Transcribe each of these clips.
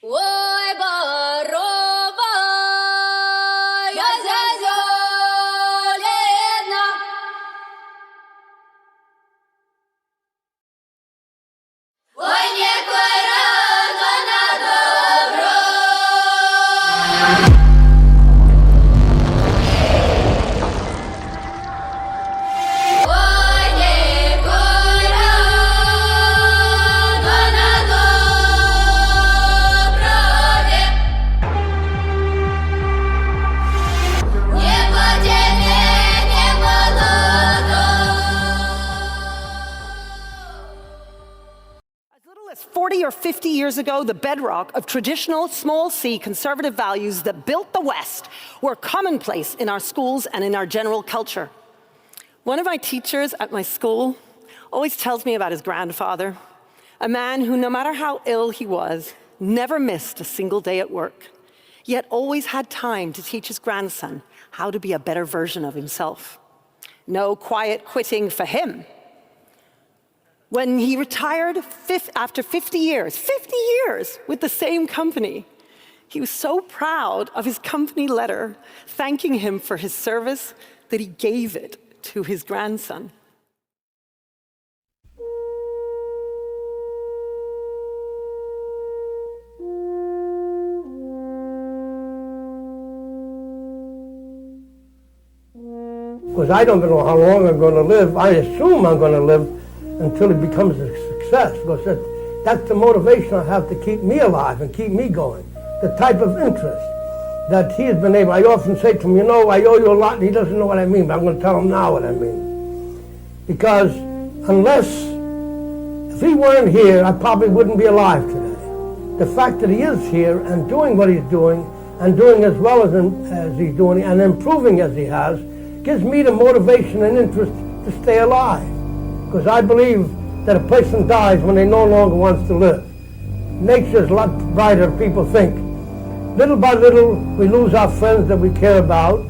Ой, барова, я зазелена. Ой, не кой рано на добро. Ой, не кой рано на доброве. Не по тебе, не молодо. As little as 40 or 50 years ago, the bedrock of traditional small c conservative values that built the West were commonplace in our schools and in our general culture. One of my teachers at my school always tells me about his grandfather, a man who, no matter how ill he was, never missed a single day at work, yet always had time to teach his grandson how to be a better version of himself. No quiet quitting for him. When he retired after 50 years with the same company, he was so proud of his company letter thanking him for his service that he gave it to his grandson. Because I don't know how long I'm going to live. I assume I'm going to live until it becomes a success. Because that's the motivation I have to keep me alive and keep me going. The type of interest that he has been able. I often say to him, you know, I owe you a lot, and he doesn't know what I mean, but I'm going to tell him now what I mean. Because if he weren't here, I probably wouldn't be alive today. The fact that he is here and doing what he's doing, and doing as well as he's doing, and improving as he has, gives me the motivation and interest to stay alive. Because I believe that a person dies when they no longer wants to live. Nature is a lot brighter than people think. Little by little, we lose our friends that we care about,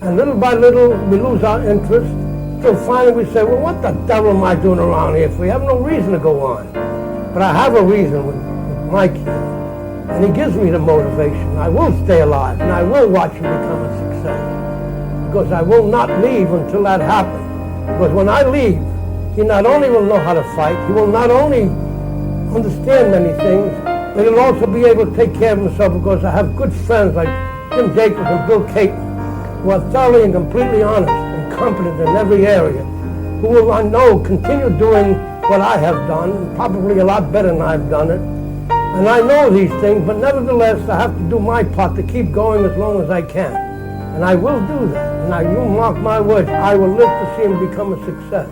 and little by little, we lose our interest, till finally we say, well, what the devil am I doing around here? If we have no reason to go on. But I have a reason with Mike here, and he gives me the motivation. I will stay alive, and I will watch him become a success. Because I will not leave until that happens. Because when I leave, he not only will know how to fight, he will not only understand many things, but he'll also be able to take care of himself, because I have good friends like Jim Jacobs and Bill Caton, who are thoroughly and completely honest and competent in every area, who will, I know, continue doing what I have done, and probably a lot better than I've done it. And I know these things, but nevertheless, I have to do my part to keep going as long as I can. And I will do that. And you mark my words, I will live to see him become a success.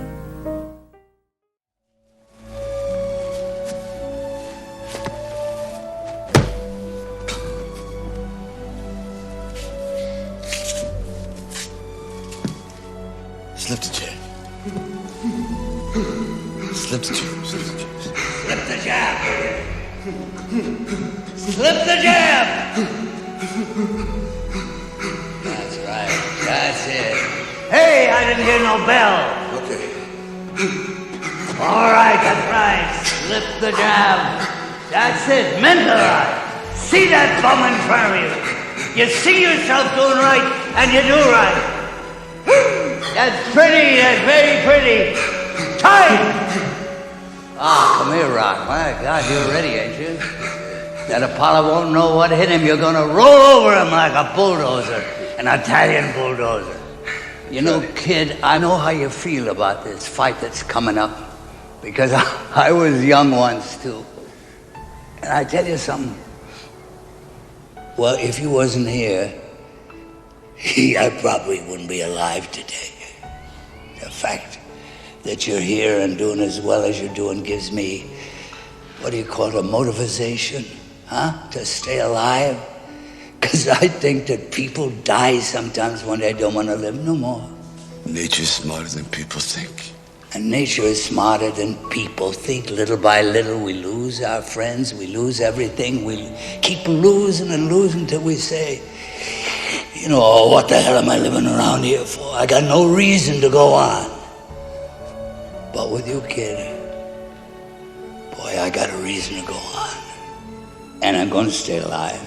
Slip the jab. Slip the jab. Slip the jab. Slip the jab. That's right. That's it. Hey, I didn't hear no bell. Okay. All right, that's right. Slip the jab. That's it. Mentalize. See that bum in front of you. You see yourself doing right, and you do right. That's pretty, that's very pretty. Time! Ah, come here, Rock. My God, you're ready, ain't you? That Apollo won't know what hit him. You're gonna roll over him like a bulldozer, an Italian bulldozer. You know, kid, I know how you feel about this fight that's coming up, because I was young once, too. And I tell you something. Well, if you wasn't here, I probably wouldn't be alive today. The fact that you're here and doing as well as you're doing gives me, what do you call it, a motivation, huh? To stay alive. Because I think that people die sometimes when they don't want to live no more. Nature's smarter than people think. And nature is smarter than people think. Little by little, we lose our friends, we lose everything. We keep losing and losing till we say, you know, oh, what the hell am I living around here for? I got no reason to go on. But with you, kid, boy, I got a reason to go on. and I'm going to stay alive.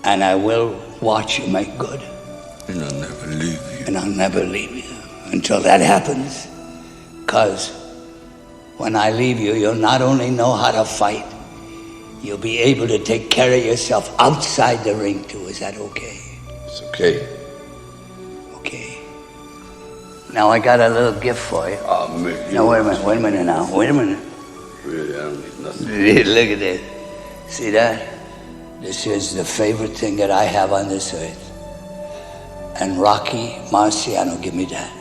And I will watch you make good. And I'll never leave you. And I'll never leave you until that happens. Because when I leave you, you'll not only know how to fight, you'll be able to take care of yourself outside the ring too. Is that okay? It's okay. Okay. Now I got a little gift for you. Oh, man. No, wait a minute now. Wait a minute. Really, I don't need nothing. Look at this. See that? This is the favorite thing that I have on this earth. And Rocky Marciano gave me that.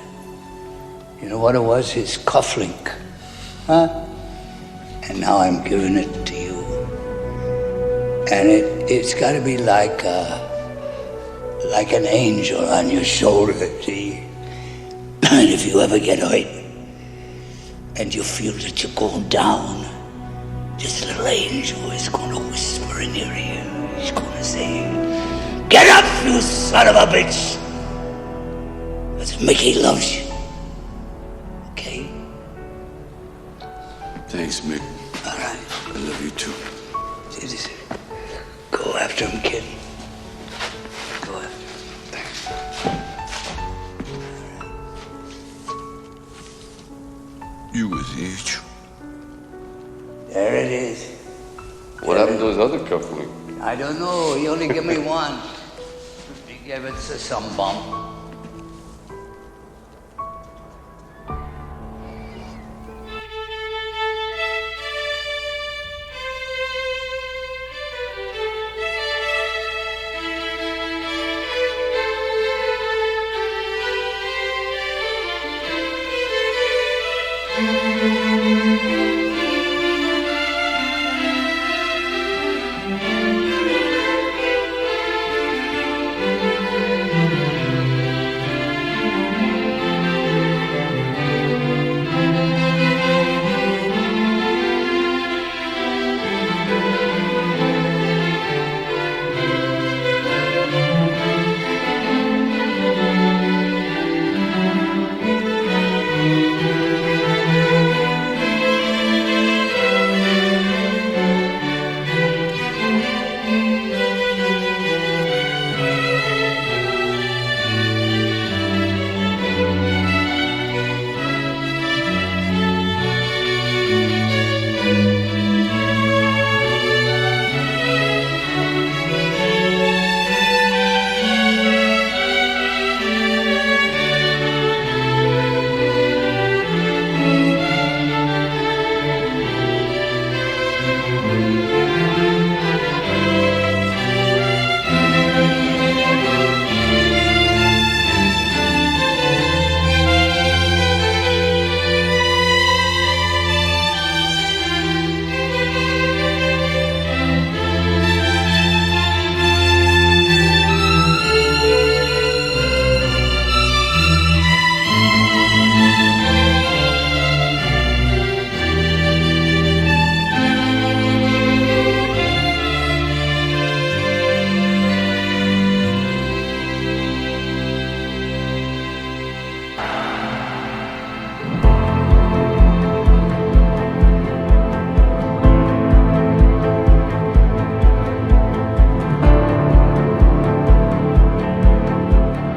You know what it was? His cufflink. Huh? And now I'm giving it to you. And it's got to be like an angel on your shoulder, see? And if you ever get hurt and you feel that you're going down, this little angel is going to whisper in your ear. He's going to say, "Get up, you son of a bitch! Because Mickey loves you." Okay? Thanks, Mick. All right. I love you too. Go after him, kid. Go after him. You was the angel. There it is. What happened to his other cufflink? I don't know. He only gave me one. He gave it to some bum.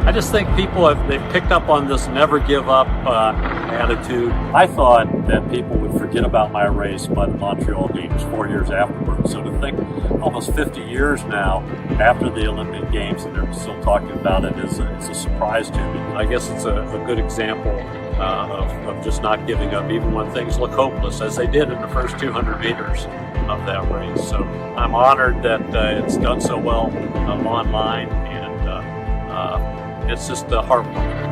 I just think people they've picked up on this never give up attitude. I thought that people would forget about my race by the Montreal Games 4 years afterwards. So to think almost 50 years now after the Olympic Games and they're still talking about it is a surprise to me. I guess it's a good example of just not giving up even when things look hopeless, as they did in the first 200 meters of that race. So I'm honored that it's done so well online, and it's just heartwarming.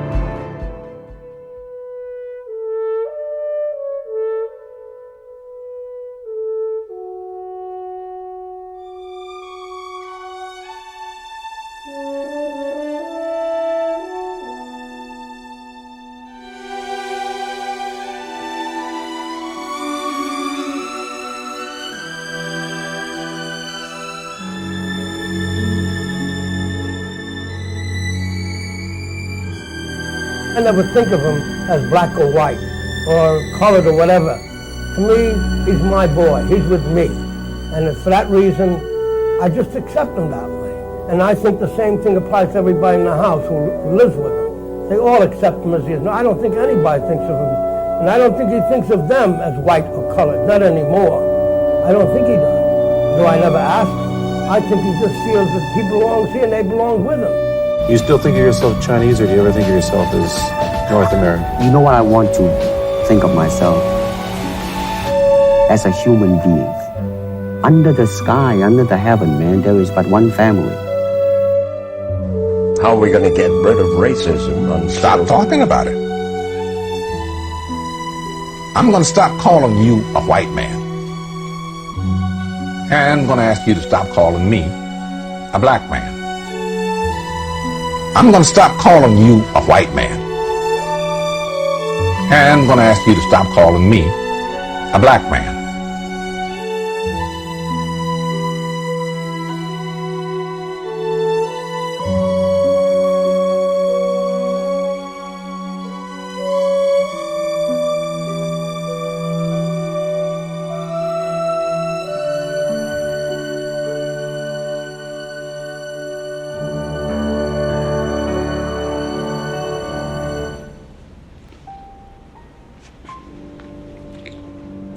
I never think of him as black or white or colored or whatever. To me, he's my boy. He's with me. And for that reason, I just accept them that way. And I think the same thing applies to everybody in the house who lives with him. They all accept him as he is. No, I don't think anybody thinks of him, and I don't think he thinks of them as white or colored, not anymore. I don't think he does. Though I never asked him. I think he just feels that he belongs here and they belong with him. Do you still think of yourself Chinese, or do you ever think of yourself as North American? You know what I want to think of myself? As a human being. Under the sky, under the heaven, man, there is but one family. How are we going to get rid of racism? Stop talking about it. I'm going to stop calling you a white man. And I'm going to ask you to stop calling me a black man. I'm going to stop calling you a white man. And I'm going to ask you to stop calling me a black man.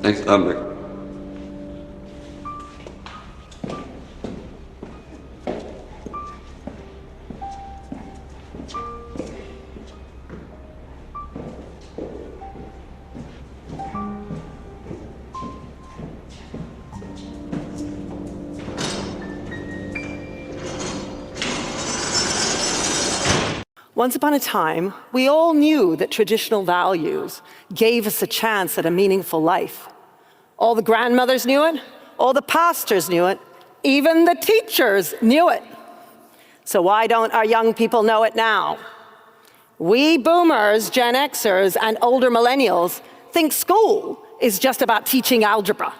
Thanks, Amber. Once upon a time, we all knew that traditional values gave us a chance at a meaningful life. All the grandmothers knew it, all the pastors knew it, even the teachers knew it. So why don't our young people know it now? We boomers, Gen Xers, and older millennials think school is just about teaching algebra.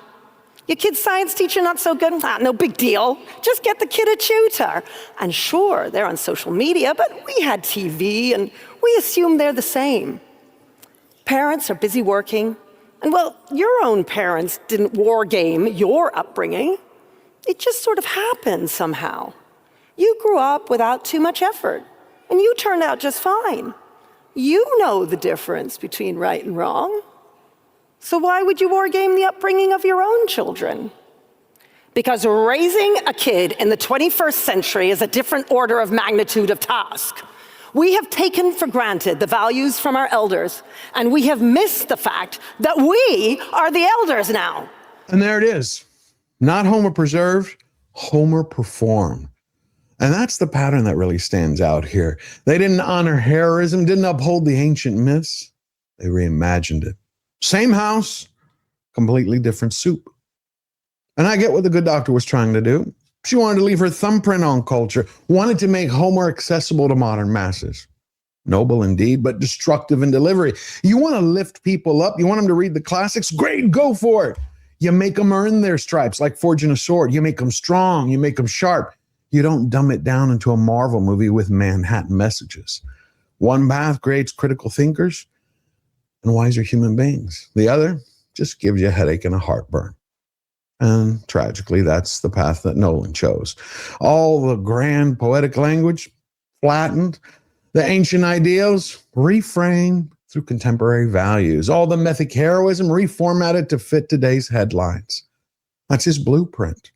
Your kid's science teacher not so good? No big deal. Just get the kid a tutor. And sure, they're on social media, but we had TV and we assume they're the same. Parents are busy working, and well, your own parents didn't war game your upbringing. It just sort of happened somehow. You grew up without too much effort, and you turned out just fine. You know the difference between right and wrong. So why would you war game the upbringing of your own children? Because raising a kid in the 21st century is a different order of magnitude of task. We have taken for granted the values from our elders, and we have missed the fact that we are the elders now. And there it is. Not Homer preserved, Homer performed. And that's the pattern that really stands out here. They didn't honor heroism, didn't uphold the ancient myths. They reimagined it. Same house, completely different soup. And I get what the good doctor was trying to do. She wanted to leave her thumbprint on culture, wanted to make Homer accessible to modern masses. Noble indeed, but destructive in delivery. You want to lift people up, you want them to read the classics? Great, go for it. You make them earn their stripes like forging a sword. You make them strong, you make them sharp. You don't dumb it down into a Marvel movie with Manhattan messages. One path creates critical thinkers and wiser human beings. The other just gives you a headache and a heartburn. And tragically, that's the path that Nolan chose. All the grand poetic language flattened, the ancient ideals reframed through contemporary values, all the mythic heroism reformatted to fit today's headlines. That's his blueprint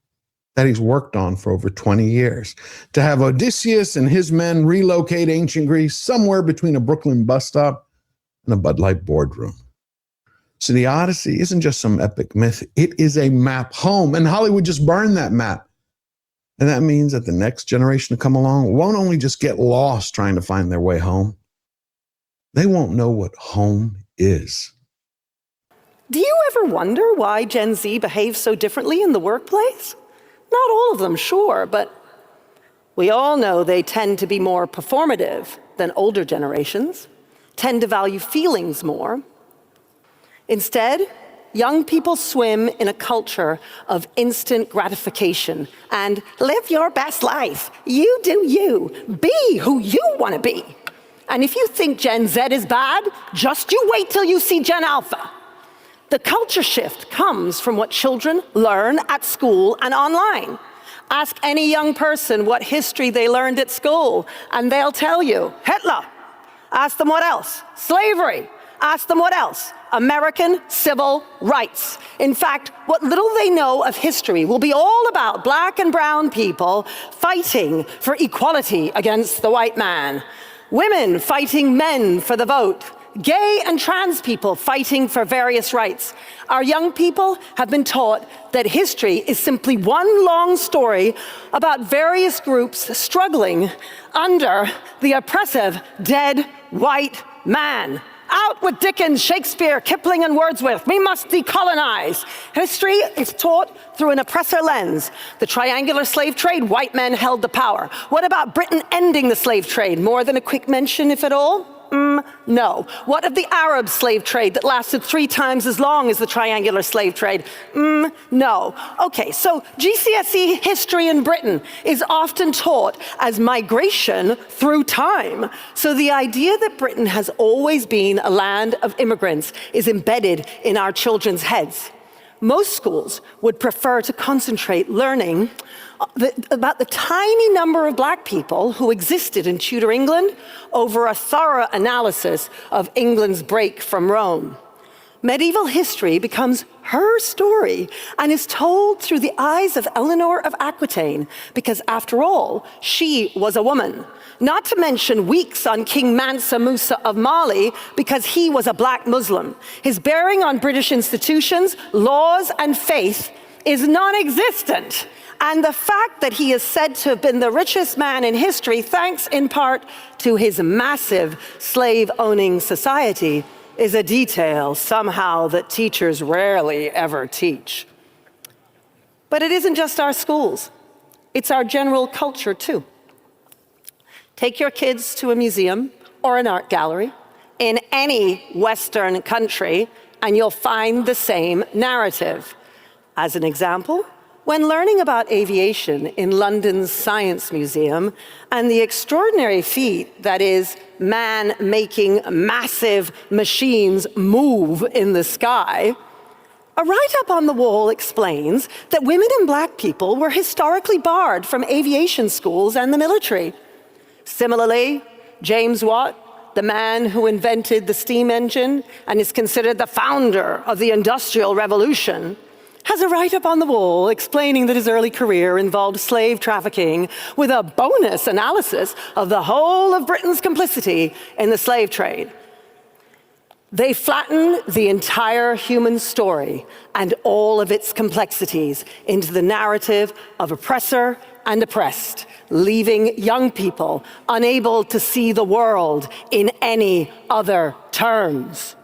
that he's worked on for over 20 years, to have Odysseus and his men relocate ancient Greece somewhere between a Brooklyn bus stop and a Bud Light boardroom. So the Odyssey isn't just some epic myth, it is a map home, and Hollywood just burned that map. And that means that the next generation to come along won't only just get lost trying to find their way home, they won't know what home is. Do you ever wonder why Gen Z behaves so differently in the workplace? Not all of them, sure, but we all know they tend to be more performative than older generations, tend to value feelings more. Instead, young people swim in a culture of instant gratification and live your best life. You do you. Be who you want to be. And if you think Gen Z is bad, just you wait till you see Gen Alpha. The culture shift comes from what children learn at school and online. Ask any young person what history they learned at school, and they'll tell you Hitler. Ask them what else? Slavery. Ask them what else? American civil rights. In fact, what little they know of history will be all about black and brown people fighting for equality against the white man, women fighting men for the vote, gay and trans people fighting for various rights. Our young people have been taught that history is simply one long story about various groups struggling under the oppressive dead white man. Out with Dickens, Shakespeare, Kipling, and Wordsworth. We must decolonize. History is taught through an oppressor lens. The triangular slave trade, white men held the power. What about Britain ending the slave trade? More than a quick mention, if at all? No. What of the Arab slave trade that lasted 3 times as long as the triangular slave trade? No. Okay, so GCSE history in Britain is often taught as migration through time. So the idea that Britain has always been a land of immigrants is embedded in our children's heads. Most schools would prefer to concentrate learning about the tiny number of black people who existed in Tudor England over a thorough analysis of England's break from Rome. Medieval history becomes her story and is told through the eyes of Eleanor of Aquitaine, because after all, she was a woman. Not to mention weeks on King Mansa Musa of Mali, because he was a black Muslim. His bearing on British institutions, laws, and faith is non-existent. And the fact that he is said to have been the richest man in history, thanks in part to his massive slave-owning society, is a detail somehow that teachers rarely ever teach. But it isn't just our schools. It's our general culture, too. Take your kids to a museum or an art gallery in any Western country, and you'll find the same narrative. As an example, when learning about aviation in London's Science Museum and the extraordinary feat that is man making massive machines move in the sky, a write-up on the wall explains that women and black people were historically barred from aviation schools and the military. Similarly, James Watt, the man who invented the steam engine and is considered the founder of the Industrial Revolution, has a write-up on the wall explaining that his early career involved slave trafficking with a bonus analysis of the whole of Britain's complicity in the slave trade. They flatten the entire human story and all of its complexities into the narrative of oppressor and oppressed, leaving young people unable to see the world in any other terms.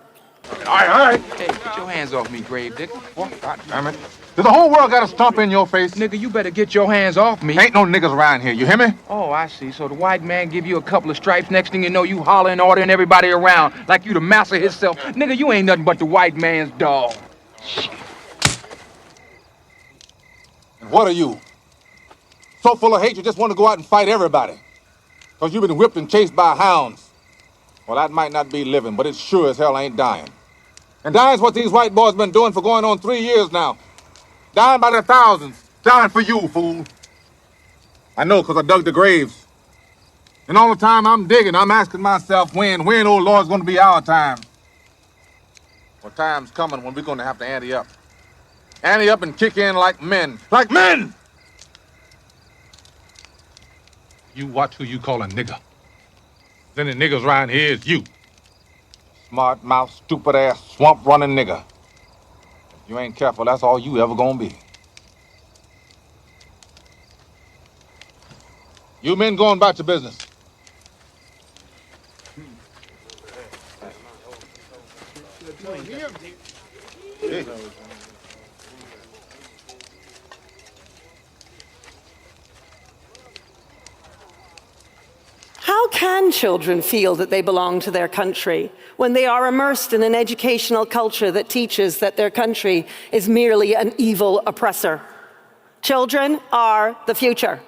All right. Hey, get your hands off me, grave digger. What? God damn it. Does the whole world got a stump in your face? Nigga, you better get your hands off me. Ain't no niggas around here, you hear me? Oh, I see. So the white man give you a couple of stripes, next thing you know, you hollering, ordering everybody around like you the master himself. Nigga, you ain't nothing but the white man's dog. And what are you? So full of hate you just want to go out and fight everybody. Because you've been whipped and chased by hounds. Well, that might not be living, but it sure as hell ain't dying. And dying's what these white boys been doing for going on 3 years now. Dying by the thousands. Dying for you, fool. I know, because I dug the graves. And all the time I'm digging, I'm asking myself when, oh Lord, is going to be our time. Well, time's coming when we're going to have to ante up. Ante up and kick in like men. Like men! You watch who you call a nigger. Then the niggers around here is you. Smart mouth, stupid ass, swamp running nigger. If you ain't careful, that's all you ever gonna be. You men going about your business. Hey. How can children feel that they belong to their country when they are immersed in an educational culture that teaches that their country is merely an evil oppressor? Children are the future,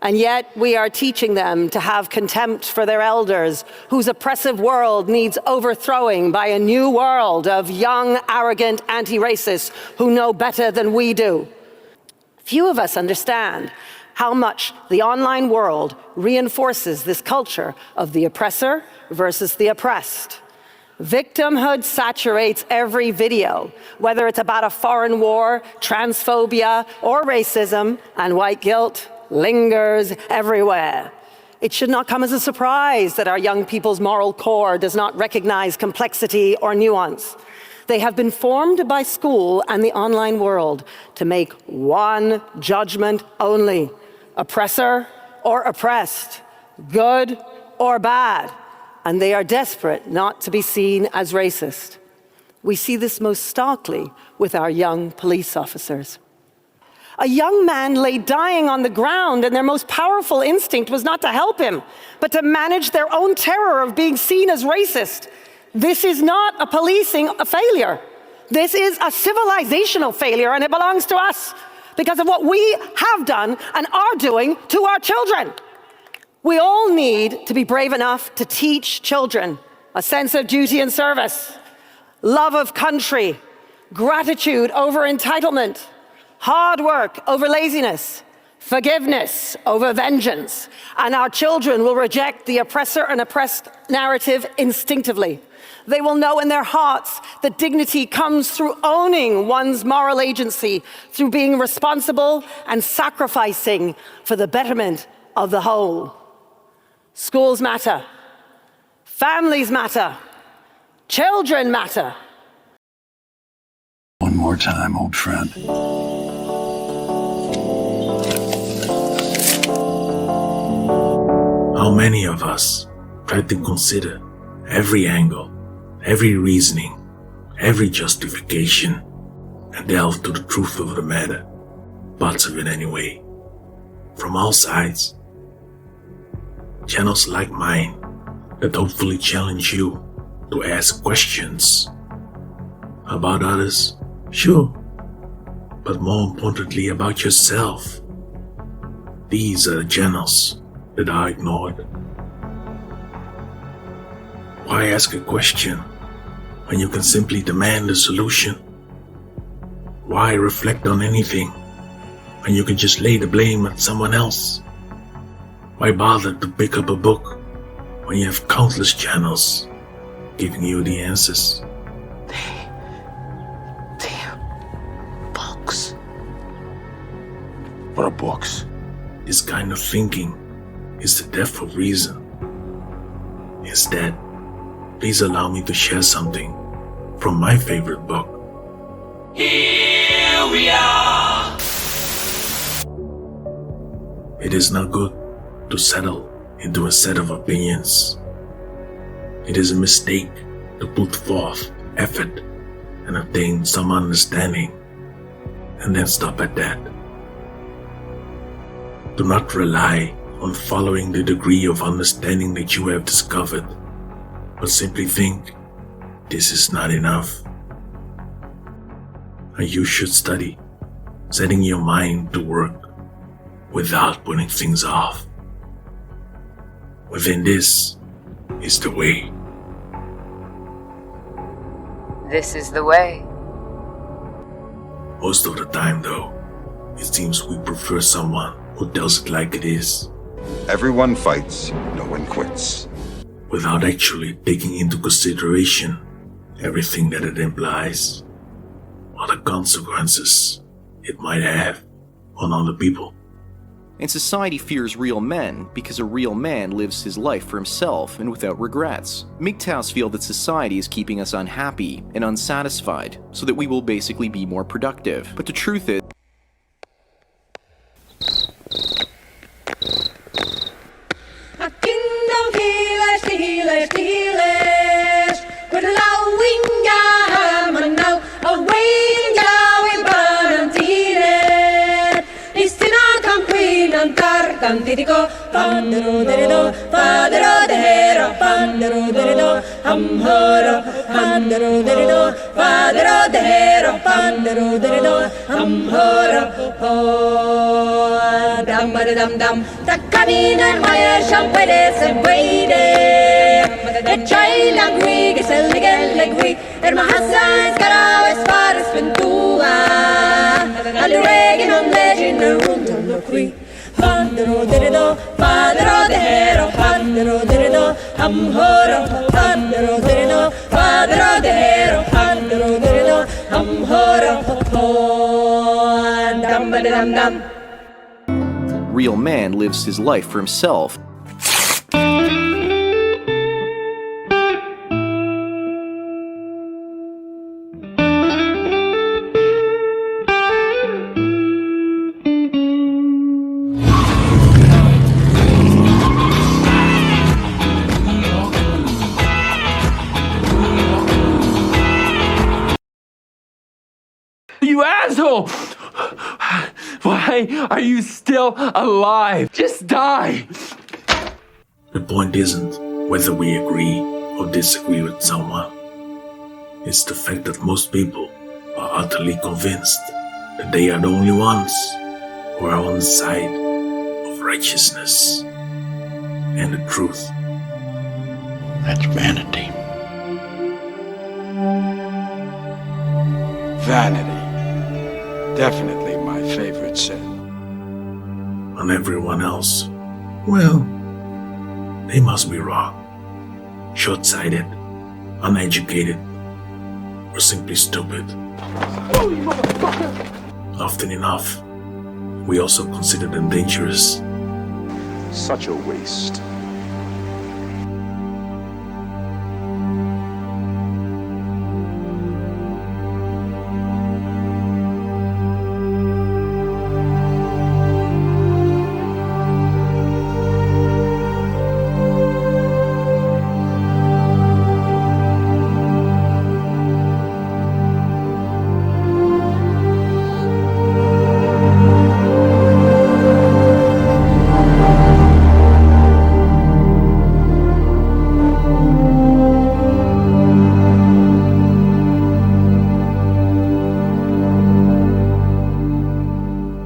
and yet we are teaching them to have contempt for their elders, whose oppressive world needs overthrowing by a new world of young, arrogant anti-racists who know better than we do. Few of us understand how much the online world reinforces this culture of the oppressor versus the oppressed. Victimhood saturates every video, whether it's about a foreign war, transphobia, or racism, and white guilt lingers everywhere. It should not come as a surprise that our young people's moral core does not recognize complexity or nuance. They have been formed by school and the online world to make one judgment only: oppressor or oppressed, good or bad, and they are desperate not to be seen as racist. We see this most starkly with our young police officers. A young man lay dying on the ground, and their most powerful instinct was not to help him, but to manage their own terror of being seen as racist. This is not a policing failure. This is a civilizational failure, and it belongs to us because of what we have done and are doing to our children. We all need to be brave enough to teach children a sense of duty and service, love of country, gratitude over entitlement, hard work over laziness, forgiveness over vengeance, and our children will reject the oppressor and oppressed narrative instinctively. They will know in their hearts that dignity comes through owning one's moral agency, through being responsible and sacrificing for the betterment of the whole. Schools matter. Families matter. Children matter. One more time, old friend. How many of us try to consider every angle, every reasoning, every justification, and delve to the truth of the matter, parts of it anyway, from all sides? Channels like mine that hopefully challenge you to ask questions about others, sure, but more importantly about yourself. These are the channels that are ignored. Why ask a question when you can simply demand a solution? Why reflect on anything when you can just lay the blame at someone else? Why bother to pick up a book when you have countless channels giving you the answers? They're books. What are books? This kind of thinking is the death of reason. Instead, please allow me to share something from my favorite book. Here we are. It is not good to settle into a set of opinions. It is a mistake to put forth effort and obtain some understanding and then stop at that. Do not rely on following the degree of understanding that you have discovered, but simply think, this is not enough. And you should study, setting your mind to work without putting things off. Within this is the way. This is the way. Most of the time, though, it seems we prefer someone who tells it like it is. Everyone fights, no one quits. Without actually taking into consideration everything that it implies, or the consequences it might have on other people. And society fears real men because a real man lives his life for himself and without regrets. MGTOWs feel that society is keeping us unhappy and unsatisfied so that we will basically be more productive. But the truth is, Dico, pandero derido, padero dero, pandero derido, amhoro, pandero derido, padero dero, pandero derido, amhoro, oh, dam dam dam, taccamina mai champere se veide, e c'hai la gui che se le gui, er mahassa scarao es fares ventua, alle reggae non legend unto qui. Padero derido, padero de hero, padero derido, horo, padero derido, padero de hero, padero derido, horo, dum ba dum dum. Real man lives his life for himself. You asshole! Why are you still alive? Just die! The point isn't whether we agree or disagree with someone. It's the fact that most people are utterly convinced that they are the only ones who are on the side of righteousness and the truth. That's vanity. Vanity. Definitely my favorite sin. And everyone else, well, they must be wrong, short-sighted, uneducated, or simply stupid. Often enough, we also consider them dangerous. Such a waste.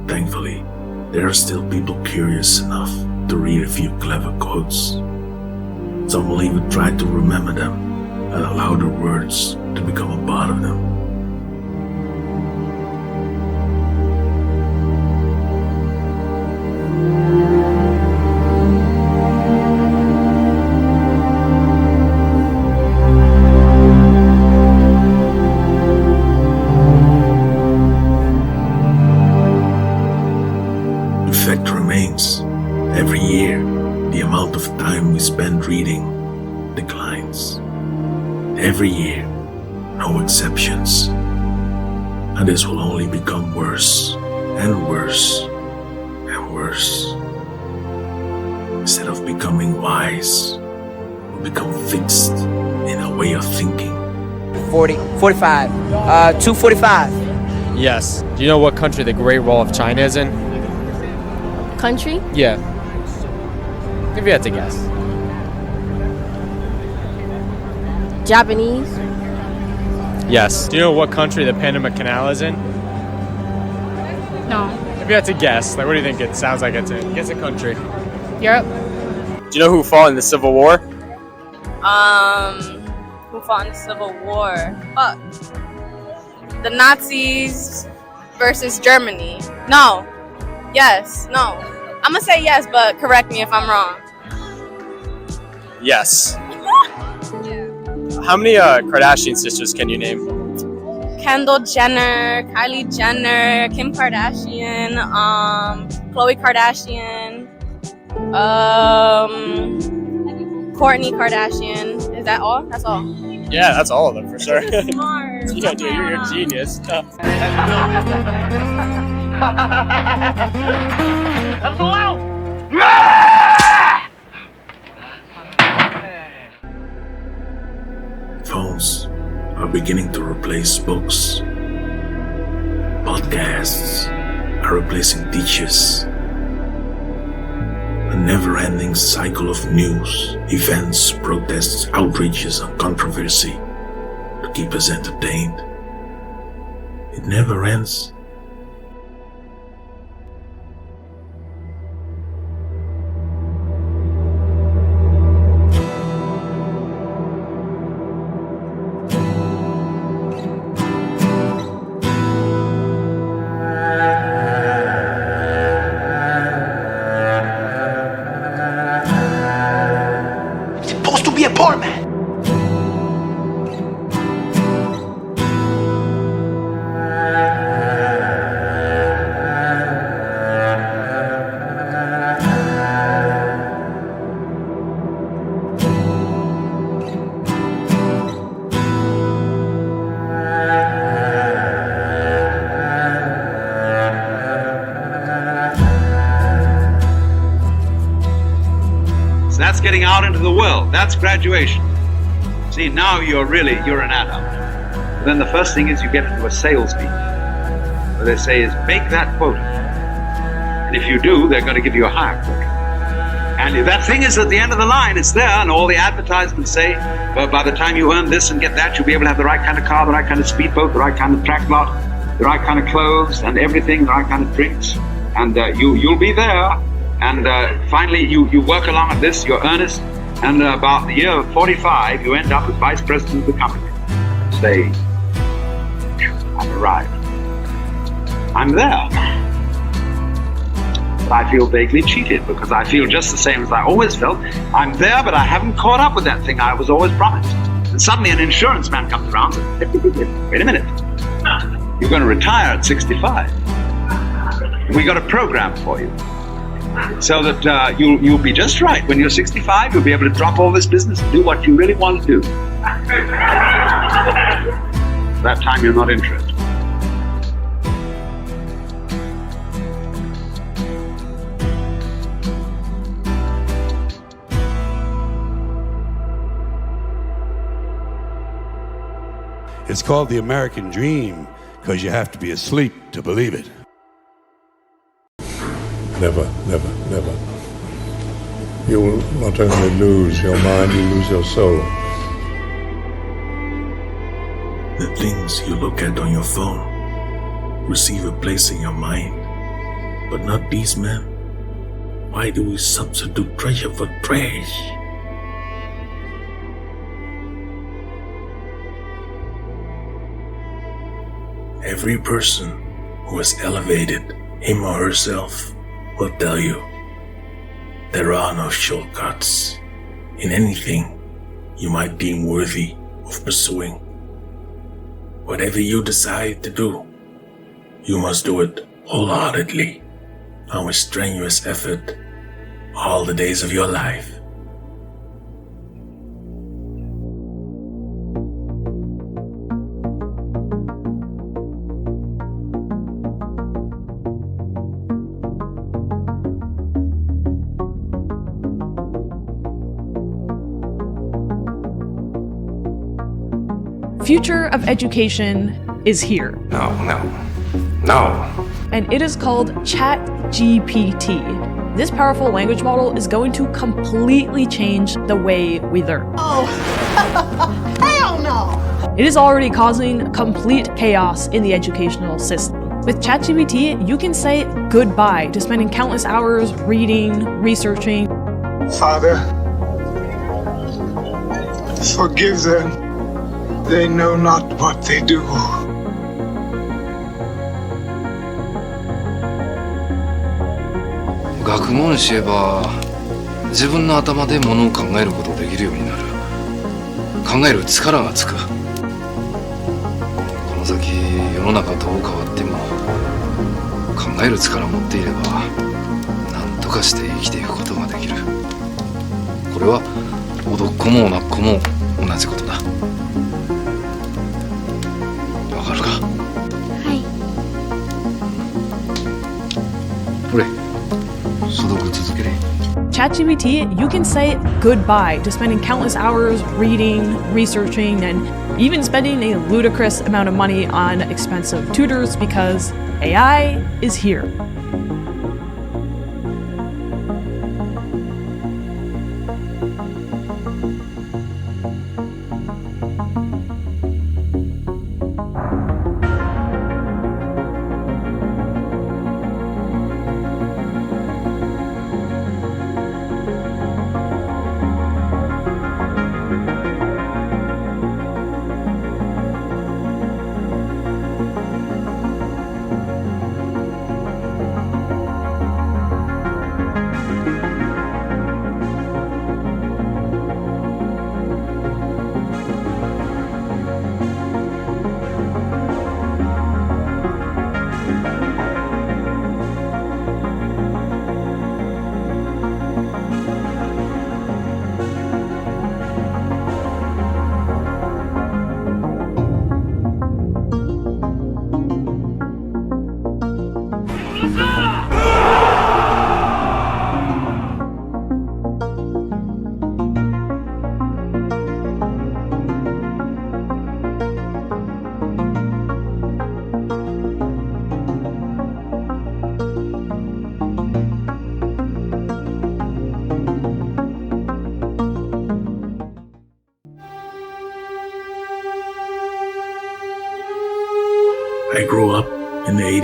Thankfully, there are still people curious enough to read a few clever quotes. Some will even try to remember them and allow their words to become a part of them. The fact remains, every year, the amount of time we spend reading declines. Every year, no exceptions. And this will only become worse and worse and worse. Instead of becoming wise, we become fixed in a way of thinking. 40, 45, 245. Yes. Do you know what country the Great Wall of China is in? Country? Yeah. If you had to guess. Japanese? Yes. Do you know what country the Panama Canal is in? No. If you had to guess, like, what do you think it sounds like it's in? Guess a country. Europe? Do you know who fought in the Civil War? Who fought in the Civil War? Fuck. The Nazis versus Germany. No. Yes. No. I'm gonna say yes, but correct me if I'm wrong. Yes. How many Kardashian sisters can you name? Kendall Jenner, Kylie Jenner, Kim Kardashian, Khloe Kardashian, Kourtney Kardashian. Is that all? That's all. Yeah, that's all of them for sure. Smart. Yeah, dude, you're a genius. Phones are beginning to replace books. Podcasts are replacing teachers. A never-ending cycle of news, events, protests, outrages, and controversy to keep us entertained. It never ends. That's getting out into the world. That's graduation. See, now you're an adult. Then the first thing is you get into a sales meeting. What they say is, make that quota. And if you do, they're going to give you a higher quota. And if that thing is at the end of the line, it's there, and all the advertisements say, well, by the time you earn this and get that, you'll be able to have the right kind of car, the right kind of speedboat, the right kind of track lot, the right kind of clothes and everything, the right kind of drinks. And you'll be there. And finally, you work along at this, you're earnest, and about the year 45, you end up as vice president of the company. Say, I've arrived. I'm there. But I feel vaguely cheated because I feel just the same as I always felt. I'm there, but I haven't caught up with that thing I was always promised. And suddenly an insurance man comes around and says, wait a minute, you're going to retire at 65. We got a program for you. So that you'll be just right. When you're 65, you'll be able to drop all this business and do what you really want to do. That time you're not interested. It's called the American Dream because you have to be asleep to believe it. Never, never, never. You will not only lose your mind, you lose your soul. The things you look at on your phone receive a place in your mind, but not these men. Why do we substitute treasure for trash? Every person who has elevated him or herself will tell you there are no shortcuts in anything you might deem worthy of pursuing. Whatever you decide to do, you must do it wholeheartedly and with strenuous effort all the days of your life. Future of education is here. No. And it is called ChatGPT. This powerful language model is going to completely change the way we learn. Oh, hell no! It is already causing complete chaos in the educational system. With ChatGPT, you can say goodbye to spending countless hours reading, researching. Father, forgive them. They know not what they do. 学問しれば自分の頭でものを考えることできるようになる。考える力がつく。この先世の中どう変わっても考える力を持っていれば何とかして生きていくことができる。これは男っ子も女っ子も同じことだ。わかるか？はい。ほれ。ChatGPT, you can say goodbye to spending countless hours reading, researching, and even spending a ludicrous amount of money on expensive tutors because AI is here.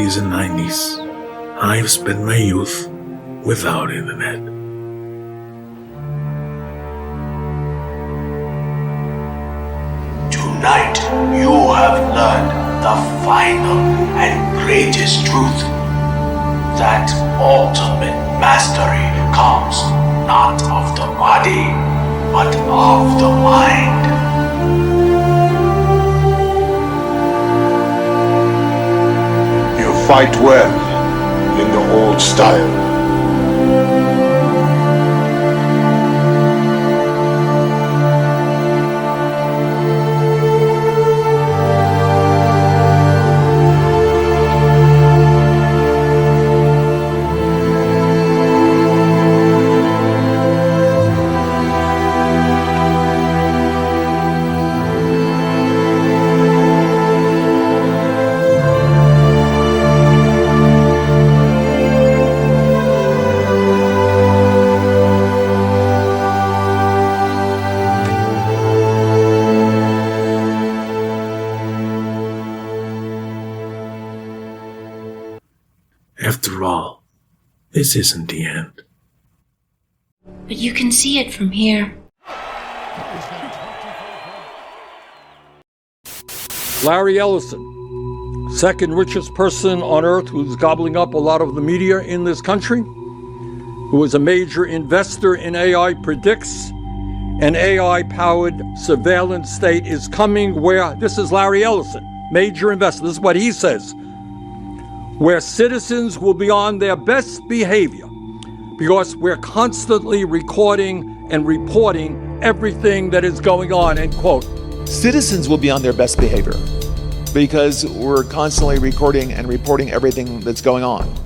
80s and 90s, I've spent my youth without internet. Tonight, you have learned the final and greatest truth. That ultimate mastery comes not of the body, but of the mind. You fight well in the old style. After all, this isn't the end. But you can see it from here. Larry Ellison, second richest person on earth who's gobbling up a lot of the media in this country, who is a major investor in AI, predicts an AI-powered surveillance state is coming where, this is Larry Ellison, major investor, this is what he says, where citizens will be on their best behavior because we're constantly recording and reporting everything that is going on, end quote. Citizens will be on their best behavior because we're constantly recording and reporting everything that's going on.